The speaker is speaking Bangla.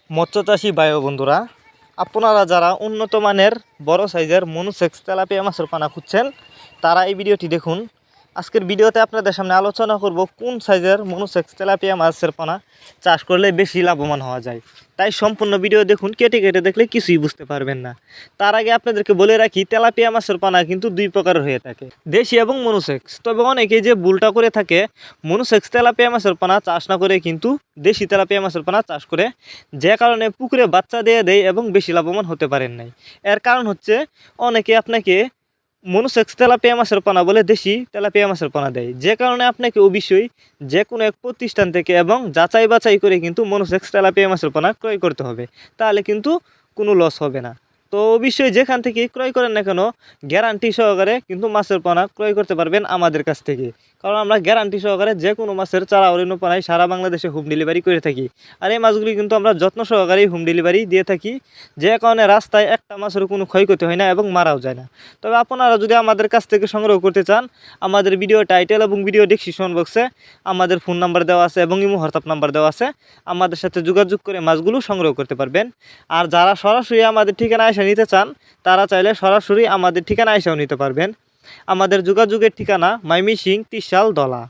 মৎস্যচাষী ভাই ও বন্ধুরা, আপনারা যারা উন্নত মানের বড় সাইজের মনোসেক্স তেলাপিয়া মাছের পানা খুঁজছেন তারা এই ভিডিওটি দেখুন। আজকের ভিডিওতে আপনাদের সামনে আলোচনা করব কোন সাইজের মনোসেক্স তেলাপিয়া মাছের পানা চাষ করলে বেশি লাভবান হওয়া যায়। তাই সম্পূর্ণ ভিডিও দেখুন, কেটে কেটে দেখলে কিছুই বুঝতে পারবেন না। তার আগে আপনাদেরকে বলে রাখি, তেলাপিয়া মাছের পানা কিন্তু দুই প্রকারের হয়ে থাকে, দেশি এবং মনোসেক্স। তবে অনেকেই যে ভুলটা করে থাকে, মনোসেক্স তেলাপিয়া মাছের পানা চাষ না করে কিন্তু দেশি তেলাপিয়া মাছের পানা চাষ করে, যে কারণে পুকুরে বাচ্চা দিয়ে দেয় এবং বেশি লাভবান হতে পারেন নাই। এর কারণ হচ্ছে অনেকে আপনাকে মনোসেক্স তেলাপিয়া মাছের পানা বলে দেশি তেলাপিয়া মাছের পানা দেয়, যে কারণে আপনাকে অবশ্যই যে কোনো এক প্রতিষ্ঠান থেকে এবং যাচাই বাছাই করে কিন্তু মনোসেক্স তেলাপিয়া মাছের পানা ক্রয় করতে হবে, তাহলে কিন্তু কোনো লস হবে না। তো অবশ্যই যেখান থেকে ক্রয় করেন না কেন, গ্যারান্টি সহকারে কিন্তু মাছের পানা ক্রয় করতে পারবেন আমাদের কাছ থেকে। কারণ আমরা গ্যারান্টি সহকারে যে কোনো মাছের চারা অরণ্য পানায় সারা বাংলাদেশে হোম ডেলিভারি করে থাকি। আর এই মাছগুলি কিন্তু আমরা যত্ন সহকারেই হোম ডেলিভারি দিয়ে থাকি, যে কারণে রাস্তায় একটা মাছের কোনো ক্ষয়ক্ষতি হয় না এবং মারাও যায় না। তবে আপনারা যদি আমাদের কাছ থেকে সংগ্রহ করতে চান, আমাদের ভিডিও টাইটেল এবং ভিডিও ডেসক্রিপশন বক্সে আমাদের ফোন নাম্বার দেওয়া আছে এবং ইমো হোয়াটসঅ্যাপ নাম্বার দেওয়া আছে। আমাদের সাথে যোগাযোগ করে মাছগুলো সংগ্রহ করতে পারবেন। আর যারা সরাসরি আমাদের ঠিকানা এসে নিতে চান, তারা চাইলে সরাসরি আমাদের ঠিকানা এসেও নিতে পারবেন। আমাদের যোগাযোগের ঠিকানা ময়মনসিংহ 30 ধলা।